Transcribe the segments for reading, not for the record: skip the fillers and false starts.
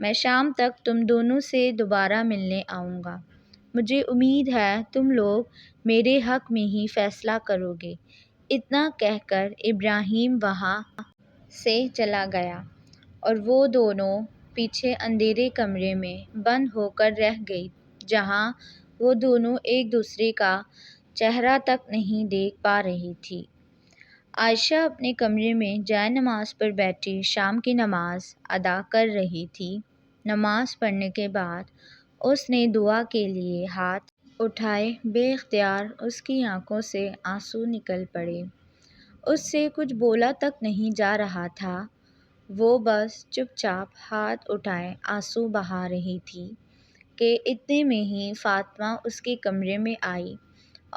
میں شام تک تم دونوں سے دوبارہ ملنے آؤں گا۔ مجھے امید ہے تم لوگ میرے حق میں ہی فیصلہ کرو گے۔ اتنا کہہ کر ابراہیم وہاں سے چلا گیا اور وہ دونوں پیچھے اندھیرے کمرے میں بند ہو کر رہ گئی، جہاں وہ دونوں ایک دوسرے کا چہرہ تک نہیں دیکھ پا رہی تھی۔ عائشہ اپنے کمرے میں جائے نماز پر بیٹھی شام کی نماز ادا کر رہی تھی۔ نماز پڑھنے کے بعد اس نے دعا کے لیے ہاتھ اٹھائے، بے اختیار اس کی آنکھوں سے آنسو نکل پڑے۔ اس سے کچھ بولا تک نہیں جا رہا تھا، وہ بس چپ چاپ ہاتھ اٹھائے آنسو بہا رہی تھی کہ اتنے میں ہی فاطمہ اس کے کمرے میں آئی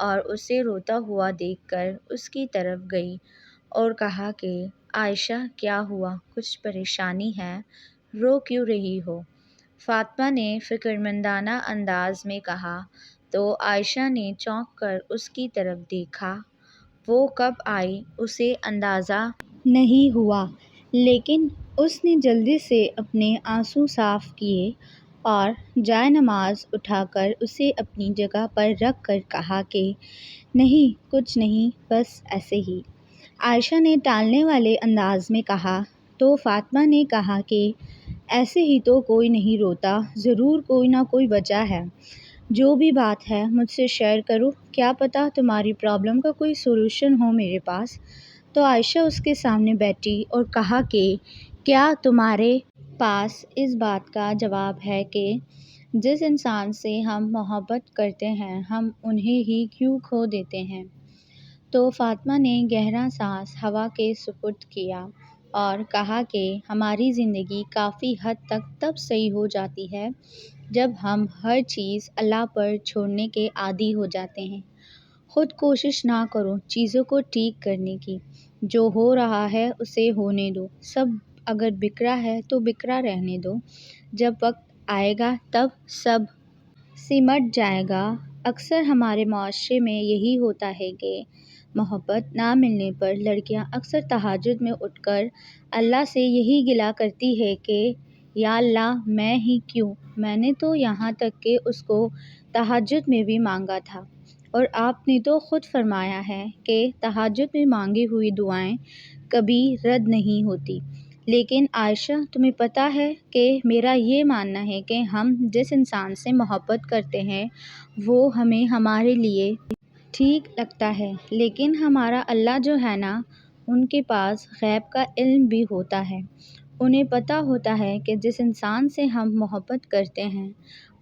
اور اسے روتا ہوا دیکھ کر اس کی طرف گئی اور کہا کہ عائشہ کیا ہوا، کچھ پریشانی ہے، رو کیوں رہی ہو؟ فاطمہ نے فکرمندانہ انداز میں کہا تو عائشہ نے چونک کر اس کی طرف دیکھا۔ وہ کب آئی اسے اندازہ نہیں ہوا، لیکن اس نے جلدی سے اپنے آنسو صاف کیے اور جائے نماز اٹھا کر اسے اپنی جگہ پر رکھ کر کہا کہ نہیں کچھ نہیں، بس ایسے ہی۔ عائشہ نے ٹالنے والے انداز میں کہا تو فاطمہ نے کہا کہ ایسے ہی تو کوئی نہیں روتا، ضرور کوئی نہ کوئی وجہ ہے، جو بھی بات ہے مجھ سے شیئر کرو، کیا پتہ تمہاری پرابلم کا کوئی سولوشن ہو میرے پاس۔ تو عائشہ اس کے سامنے بیٹھی اور کہا کہ کیا تمہارے پاس اس بات کا جواب ہے کہ جس انسان سے ہم محبت کرتے ہیں ہم انہیں ہی کیوں کھو دیتے ہیں؟ تو فاطمہ نے گہرا سانس ہوا کے سپرد کیا اور کہا کہ ہماری زندگی کافی حد تک تب صحیح ہو جاتی ہے جب ہم ہر چیز اللہ پر چھوڑنے کے عادی ہو جاتے ہیں۔ خود کوشش نہ کرو چیزوں کو ٹھیک کرنے کی، جو ہو رہا ہے اسے ہونے دو، سب اگر بکھرا ہے تو بکھرا رہنے دو، جب وقت آئے گا تب سب سمٹ جائے گا۔ اکثر ہمارے معاشرے میں یہی ہوتا ہے کہ محبت نہ ملنے پر لڑکیاں اکثر تہجد میں اٹھ کر اللہ سے یہی گلہ کرتی ہے کہ یا اللہ میں ہی کیوں، میں نے تو یہاں تک کہ اس کو تہجد میں بھی مانگا تھا، اور آپ نے تو خود فرمایا ہے کہ تہجد میں مانگی ہوئی دعائیں کبھی رد نہیں ہوتی۔ لیکن عائشہ تمہیں پتہ ہے کہ میرا یہ ماننا ہے کہ ہم جس انسان سے محبت کرتے ہیں وہ ہمیں ہمارے لیے ٹھیک لگتا ہے، لیکن ہمارا اللہ جو ہے نا، ان کے پاس غیب کا علم بھی ہوتا ہے۔ انہیں پتہ ہوتا ہے کہ جس انسان سے ہم محبت کرتے ہیں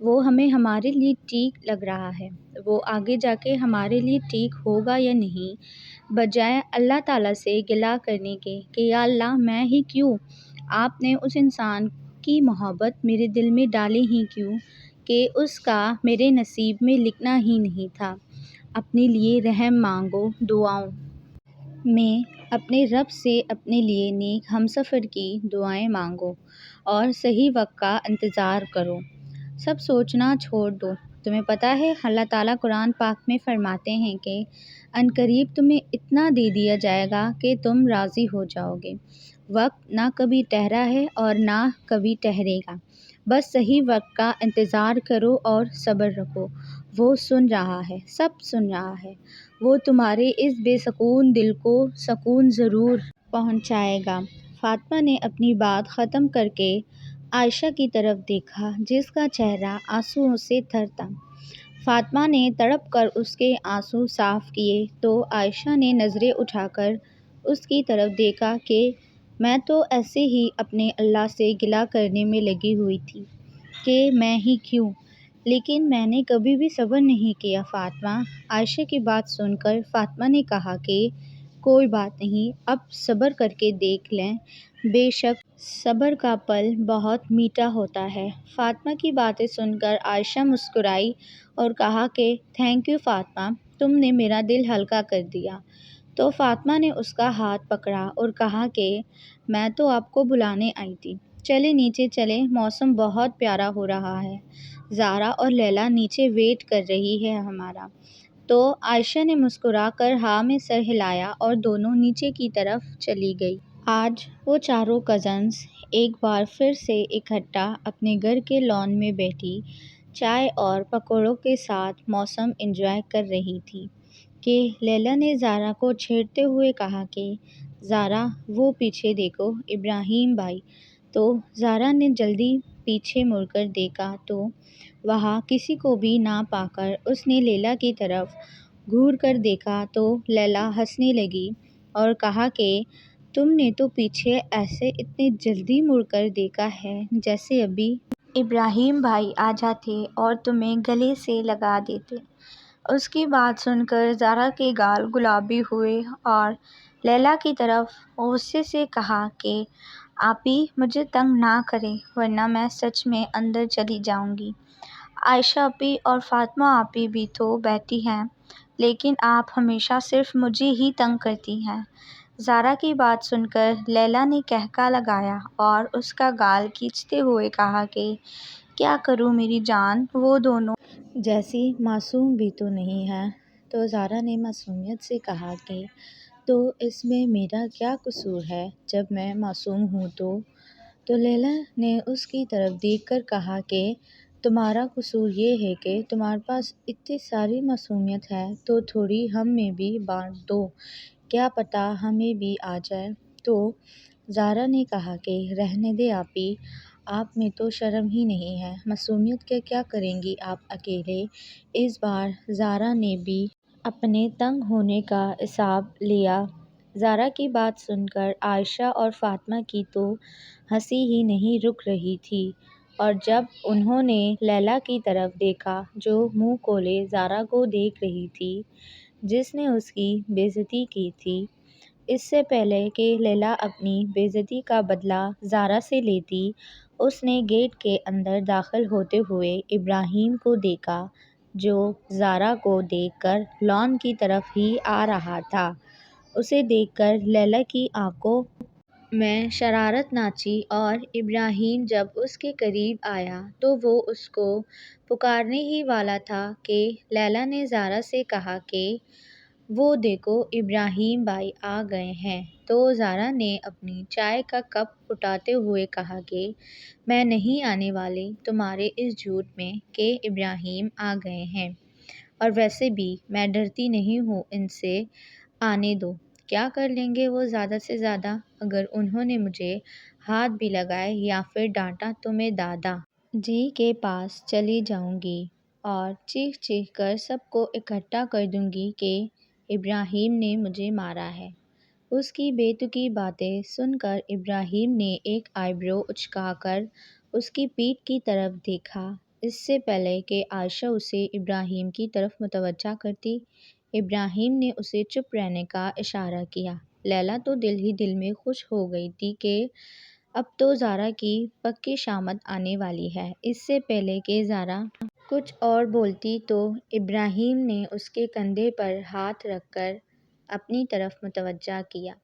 وہ ہمیں ہمارے لیے ٹھیک لگ رہا ہے، وہ آگے جا کے ہمارے لیے ٹھیک ہوگا یا نہیں۔ بجائے اللہ تعالیٰ سے گلہ کرنے کے کہ یا اللہ میں ہی کیوں، آپ نے اس انسان کی محبت میرے دل میں ڈالی ہی کیوں کہ اس کا میرے نصیب میں لکھنا ہی نہیں تھا۔ اپنے لیے رحم مانگو، دعاؤں میں اپنے رب سے اپنے لیے نیک ہمسفر کی دعائیں مانگو اور صحیح وقت کا انتظار کرو، سب سوچنا چھوڑ دو۔ تمہیں پتہ ہے اللہ تعالیٰ قرآن پاک میں فرماتے ہیں کہ عنقریب تمہیں اتنا دے دیا جائے گا کہ تم راضی ہو جاؤ گے۔ وقت نہ کبھی ٹھہرا ہے اور نہ کبھی ٹھہرے گا، بس صحیح وقت کا انتظار کرو اور صبر رکھو، وہ سن رہا ہے، سب سن رہا ہے، وہ تمہارے اس بے سکون دل کو سکون ضرور پہنچائے گا۔ فاطمہ نے اپنی بات ختم کر کے عائشہ کی طرف دیکھا جس کا چہرہ آنسوؤں سے تر تھا۔ فاطمہ نے تڑپ کر اس کے آنسو صاف کیے تو عائشہ نے نظریں اٹھا کر اس کی طرف دیکھا کہ میں تو ایسے ہی اپنے اللہ سے گلہ کرنے میں لگی ہوئی تھی کہ میں ہی کیوں، لیکن میں نے کبھی بھی صبر نہیں کیا فاطمہ۔ عائشہ کی بات سن کر فاطمہ نے کہا کہ کوئی بات نہیں، اب صبر کر کے دیکھ لیں، بے شک صبر کا پھل بہت میٹھا ہوتا ہے۔ فاطمہ کی باتیں سن کر عائشہ مسکرائی اور کہا کہ تھینک یو فاطمہ، تم نے میرا دل ہلکا کر دیا۔ تو فاطمہ نے اس کا ہاتھ پکڑا اور کہا کہ میں تو آپ کو بلانے آئی تھی، چلے نیچے چلیں، موسم بہت پیارا ہو رہا ہے، زارا اور لیلی نیچے ویٹ کر رہی ہے ہمارا۔ تو عائشہ نے مسکرا کر ہاں میں سر ہلایا اور دونوں نیچے کی طرف چلی گئی۔ آج وہ چاروں کزنز ایک بار پھر سے اکٹھا اپنے گھر کے لان میں بیٹھی چائے اور پکوڑوں کے ساتھ موسم انجوائے کر رہی تھی کہ لیلا نے زارا کو چھیڑتے ہوئے کہا کہ زارا وہ پیچھے دیکھو ابراہیم بھائی۔ تو زارا نے جلدی پیچھے مڑ کر دیکھا تو وہاں کسی کو بھی نہ پا کر اس نے لیلا کی طرف گھور کر دیکھا تو لیلا ہنسنے لگی اور کہا کہ تم نے تو پیچھے ایسے اتنے جلدی مڑ کر دیکھا ہے جیسے ابھی ابراہیم بھائی آ جاتے اور تمہیں گلے سے لگا دیتے۔ اس کی بات سن کر زارا کے گال گلابی ہوئے اور لیلا کی طرف غصے سے کہا کہ آپی مجھے تنگ نہ کریں ورنہ میں سچ میں اندر چلی جاؤں گی۔ عائشہ آپی اور فاطمہ آپی بھی تو بیٹھی ہیں لیکن آپ ہمیشہ صرف مجھے ہی تنگ کرتی ہیں۔ زارا کی بات سن کر لیلا نے قہقہ لگایا اور اس کا گال کھینچتے ہوئے کہا کہ کیا کروں میری جان، وہ دونوں جیسی معصوم بھی تو نہیں ہے۔ تو زارا نے معصومیت سے کہا کہ تو اس میں میرا کیا قصور ہے جب میں معصوم ہوں تو لیلا نے اس کی طرف دیکھ کر کہا کہ تمہارا قصور یہ ہے کہ تمہارے پاس اتنی ساری معصومیت ہے تو تھوڑی ہم میں بھی بانٹ دو، کیا پتہ ہمیں بھی آ جائے۔ تو زارا نے کہا کہ رہنے دے آپی، آپ میں تو شرم ہی نہیں ہے، معصومیت کا کیا کریں گی آپ اکیلے۔ اس بار زارا نے بھی اپنے تنگ ہونے کا حساب لیا۔ زارا کی بات سن کر عائشہ اور فاطمہ کی تو ہنسی ہی نہیں رک رہی تھی اور جب انہوں نے لیلا کی طرف دیکھا جو منہ کھولے زارا کو دیکھ رہی تھی جس نے اس کی بے عزتی کی تھی، اس سے پہلے کہ لیلا اپنی بے عزتی کا بدلہ زارا سے لیتی، اس نے گیٹ کے اندر داخل ہوتے ہوئے ابراہیم کو دیکھا جو زارا کو دیکھ کر لان کی طرف ہی آ رہا تھا۔ اسے دیکھ کر لیلا کی آنکھوں میں شرارت ناچی اور ابراہیم جب اس کے قریب آیا تو وہ اس کو پکارنے ہی والا تھا کہ لیلا نے زارا سے کہا کہ وہ دیکھو ابراہیم بھائی آ گئے ہیں۔ تو زارا نے اپنی چائے کا کپ اٹھاتے ہوئے کہا کہ میں نہیں آنے والی تمہارے اس جھوٹ میں کہ ابراہیم آ گئے ہیں، اور ویسے بھی میں ڈرتی نہیں ہوں ان سے، آنے دو، کیا کر لیں گے وہ زیادہ سے زیادہ، اگر انہوں نے مجھے ہاتھ بھی لگائے یا پھر ڈانٹا تو میں دادا جی کے پاس چلی جاؤں گی اور چیخ چیخ کر سب کو اکٹھا کر دوں گی کہ ابراہیم نے مجھے مارا ہے۔ اس کی بے تکی باتیں سن کر ابراہیم نے ایک آئی برو اچکا کر اس کی پیٹھ کی طرف دیکھا۔ اس سے پہلے کہ عائشہ اسے ابراہیم کی طرف متوجہ کرتی، ابراہیم نے اسے چپ رہنے کا اشارہ کیا۔ لیلا تو دل ہی دل میں خوش ہو گئی تھی کہ اب تو زارا کی پکی شامت آنے والی ہے۔ اس سے پہلے کہ زارا کچھ اور بولتی تو ابراہیم نے اس کے کندھے پر ہاتھ رکھ کر اپنی طرف متوجہ کیا۔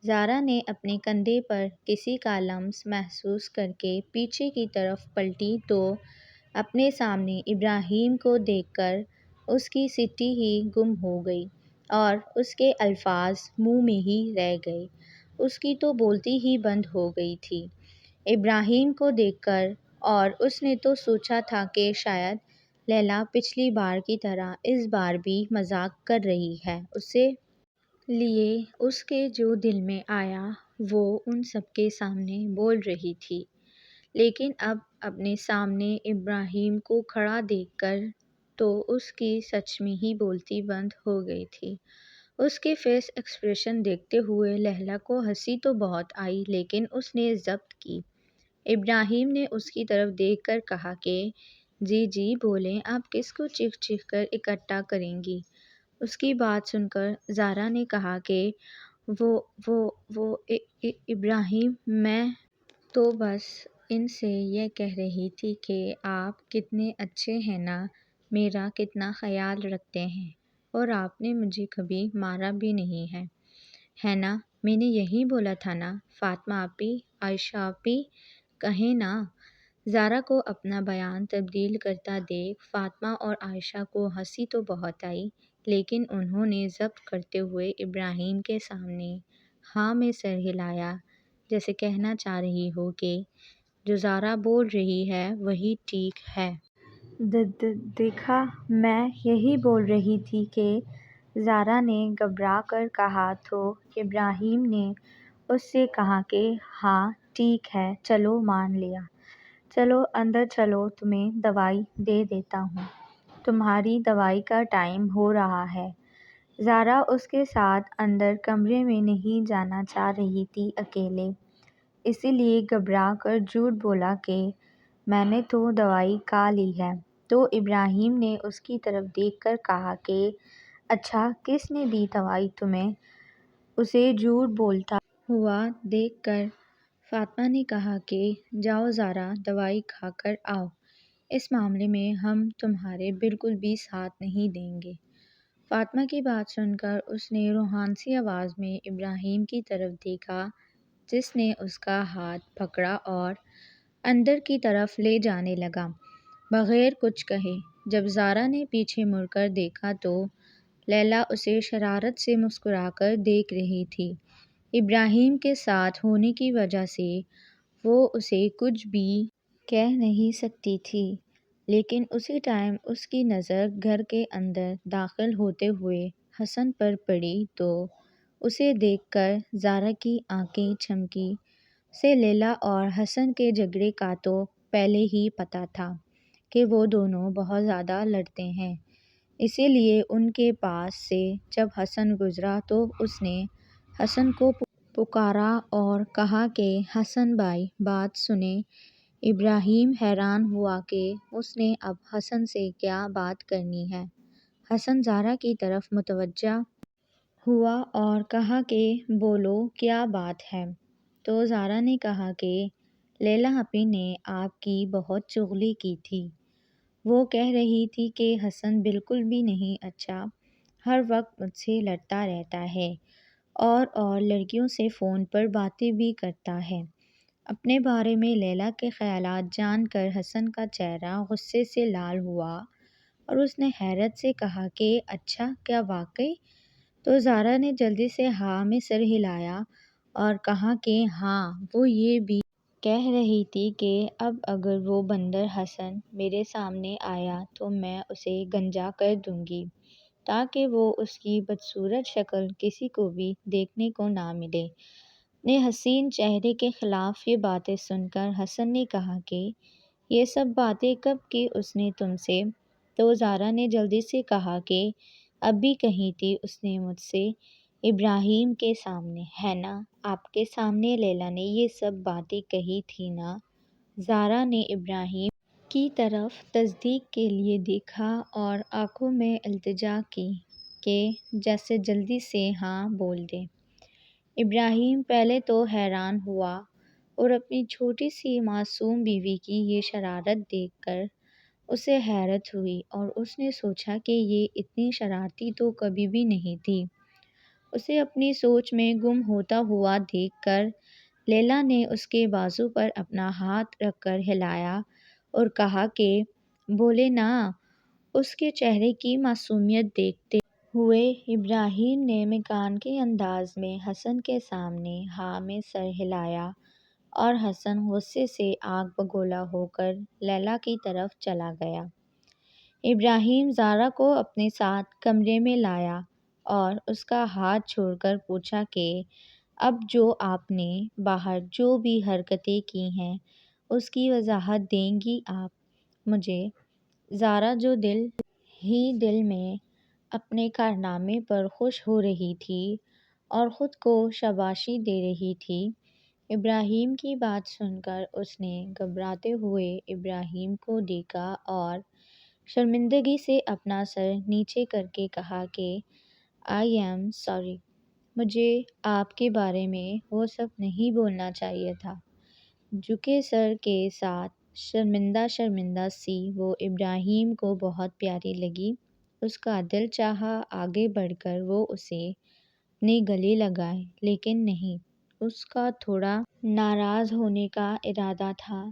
زارا نے اپنے کندھے پر کسی کا لمس محسوس کرکے پیچھے کی طرف پلٹی تو اپنے سامنے ابراہیم کو دیکھ کر اس کی سٹی ہی گم ہو گئی اور اس کے الفاظ منہ میں ہی رہ گئے، اس کی تو بولتی ہی بند ہو گئی تھی ابراہیم کو دیکھ کر، اور اس نے تو سوچا تھا کہ شاید لیلا پچھلی بار کی طرح اس بار بھی مذاق کر رہی ہے، اسے لیے اس کے جو دل میں آیا وہ ان سب کے سامنے بول رہی تھی، لیکن اب اپنے سامنے ابراہیم کو کھڑا دیکھ کر تو اس کی سچ میں ہی بولتی بند ہو گئی تھی۔ اس کے فیس ایکسپریشن دیکھتے ہوئے لیلا کو ہنسی تو بہت آئی لیکن اس نے ضبط کی۔ ابراہیم نے اس کی طرف دیکھ کر کہا کہ جی جی بولیں، آپ کس کو چیخ چیخ کر اکٹھا کریں گی؟ اس کی بات سن کر زارا نے کہا کہ وہ ابراہیم، میں تو بس ان سے یہ کہہ رہی تھی کہ آپ کتنے اچھے ہیں نا، میرا کتنا خیال رکھتے ہیں، اور آپ نے مجھے کبھی مارا بھی نہیں ہے نا، میں نے یہی بولا تھا نا، فاطمہ آپی، عائشہ آپی، کہیں نا۔ زارا کو اپنا بیان تبدیل کرتا دیکھ فاطمہ اور عائشہ کو ہنسی تو بہت آئی لیکن انہوں نے ضبط کرتے ہوئے ابراہیم کے سامنے ہاں میں سر ہلایا، جیسے کہنا چاہ رہی ہو کہ جو زارا بول رہی ہے وہی ٹھیک ہے۔ دیکھا، میں یہی بول رہی تھی کہ زارا نے گھبرا کر کہا تو ابراہیم نے اس سے کہا کہ ہاں ٹھیک ہے، چلو مان لیا، چلو اندر چلو، تمہیں دوائی دے دیتا ہوں، تمہاری دوائی کا ٹائم ہو رہا ہے۔ زارا اس کے ساتھ اندر کمرے میں نہیں جانا چاہ رہی تھی اکیلے، اسی لیے گھبرا کر جھوٹ بولا کہ میں نے تو دوائی کھا لی ہے۔ تو ابراہیم نے اس کی طرف دیکھ کر کہا کہ اچھا کس نے دی دوائی تمہیں؟ اسے جھوٹ بولتا ہوا دیکھ کر فاطمہ نے کہا کہ جاؤ زارا، دوائی کھا کر آؤ، اس معاملے میں ہم تمہارے بالکل بھی ساتھ نہیں دیں گے۔ فاطمہ کی بات سن کر اس نے روحانسی آواز میں ابراہیم کی طرف دیکھا، جس نے اس کا ہاتھ پکڑا اور اندر کی طرف لے جانے لگا بغیر کچھ کہے۔ جب زارا نے پیچھے مڑ کر دیکھا تو لیلا اسے شرارت سے مسکرا کر دیکھ رہی تھی۔ ابراہیم کے ساتھ ہونے کی وجہ سے وہ اسے کچھ بھی کہہ نہیں سکتی تھی، لیکن اسی ٹائم اس کی نظر گھر کے اندر داخل ہوتے ہوئے حسن پر پڑی تو اسے دیکھ کر زارا کی آنکھیں چمکی۔ اسے لیلا اور حسن کے جھگڑے کا تو پہلے ہی پتہ تھا کہ وہ دونوں بہت زیادہ لڑتے ہیں، اسی لیے ان کے پاس سے جب حسن گزرا تو اس نے حسن کو پکارا اور کہا کہ حسن بھائی بات سنیں۔ ابراہیم حیران ہوا کہ اس نے اب حسن سے کیا بات کرنی ہے۔ حسن زارا کی طرف متوجہ ہوا اور کہا کہ بولو کیا بات ہے؟ تو زارا نے کہا کہ لیلا آپی نے آپ کی بہت چغلی کی تھی، وہ کہہ رہی تھی کہ حسن بالکل بھی نہیں اچھا، ہر وقت مجھ سے لڑتا رہتا ہے اور لڑکیوں سے فون پر باتیں بھی کرتا ہے۔ اپنے بارے میں لیلا کے خیالات جان کر حسن کا چہرہ غصے سے لال ہوا اور اس نے حیرت سے کہا کہ اچھا کیا واقعی؟ تو زارا نے جلدی سے ہاں میں سر ہلایا اور کہا کہ ہاں، وہ یہ بھی کہہ رہی تھی کہ اب اگر وہ بندر حسن میرے سامنے آیا تو میں اسے گنجا کر دوں گی تاکہ وہ اس کی بدصورت شکل کسی کو بھی دیکھنے کو نہ ملے۔ اپنے حسین چہرے کے خلاف یہ باتیں سن کر حسن نے کہا کہ یہ سب باتیں کب کی اس نے تم سے؟ تو زارا نے جلدی سے کہا کہ ابھی کہی تھی اس نے مجھ سے، ابراہیم کے سامنے، ہے نا؟ آپ کے سامنے لیلا نے یہ سب باتیں کہی تھی نا؟ زارا نے ابراہیم کی طرف تصدیق کے لیے دیکھا اور آنکھوں میں التجا کی کہ جیسے جلدی سے ہاں بول دے۔ ابراہیم پہلے تو حیران ہوا اور اپنی چھوٹی سی معصوم بیوی کی یہ شرارت دیکھ کر اسے حیرت ہوئی اور اس نے سوچا کہ یہ اتنی شرارتی تو کبھی بھی نہیں تھی۔ اسے اپنی سوچ میں گم ہوتا ہوا دیکھ کر لیلا نے اس کے بازو پر اپنا ہاتھ رکھ کر ہلایا اور کہا کہ بولے نا۔ اس کے چہرے کی معصومیت دیکھتے ہوئے ابراہیم نے میکانکی انداز میں حسن کے سامنے ہاں میں سر ہلایا اور حسن غصے سے آگ بگولا ہو کر لیلا کی طرف چلا گیا۔ ابراہیم زارا کو اپنے ساتھ کمرے میں لایا اور اس کا ہاتھ چھوڑ کر پوچھا کہ اب جو آپ نے باہر جو بھی حرکتیں کی ہیں اس کی وضاحت دیں گی آپ مجھے؟ زارا جو دل ہی دل میں اپنے کارنامے پر خوش ہو رہی تھی اور خود کو شاباشی دے رہی تھی، ابراہیم کی بات سن کر اس نے گھبراتے ہوئے ابراہیم کو دیکھا اور شرمندگی سے اپنا سر نیچے کر کے کہا کہ آئی ایم سوری، مجھے آپ کے بارے میں وہ سب نہیں بولنا چاہیے تھا۔ جھکے سر کے ساتھ شرمندہ شرمندہ سی وہ ابراہیم کو بہت پیاری لگی۔ اس کا دل چاہا آگے بڑھ کر وہ اسے اپنے گلے لگائے، لیکن نہیں، اس کا تھوڑا ناراض ہونے کا ارادہ تھا،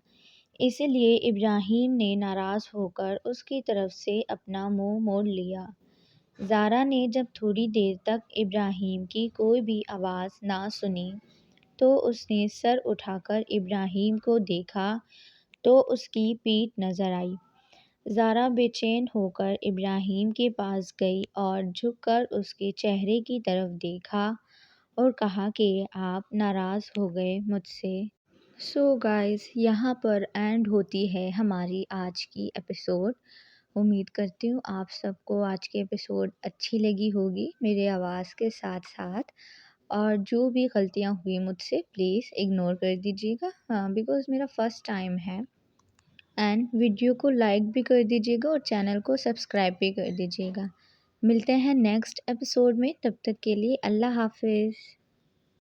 اسی لیے ابراہیم نے ناراض ہو کر اس کی طرف سے اپنا منہ موڑ لیا۔ زارا نے جب تھوڑی دیر تک ابراہیم کی کوئی بھی آواز نہ سنی تو اس نے سر اٹھا کر ابراہیم کو دیکھا تو اس کی پیٹھ نظر آئی۔ زارا بے چین ہو کر ابراہیم کے پاس گئی اور جھک کر اس کے چہرے کی طرف دیکھا اور کہا کہ آپ ناراض ہو گئے مجھ سے۔ سو گائز، یہاں پر اینڈ ہوتی ہے ہماری آج کی ایپیسوڈ۔ امید کرتی ہوں آپ سب کو آج کی ایپیسوڈ اچھی لگی ہوگی میرے آواز کے ساتھ ساتھ، اور جو بھی غلطیاں ہوئی مجھ سے پلیز اگنور کر دیجیے گا، بیکاز میرا فرسٹ ٹائم ہے۔ اینڈ ویڈیو کو لائک بھی کر دیجیے گا اور چینل کو سبسکرائب بھی کر دیجیے گا۔ ملتے ہیں نیکسٹ ایپیسوڈ میں، تب تک کے لیے اللہ حافظ۔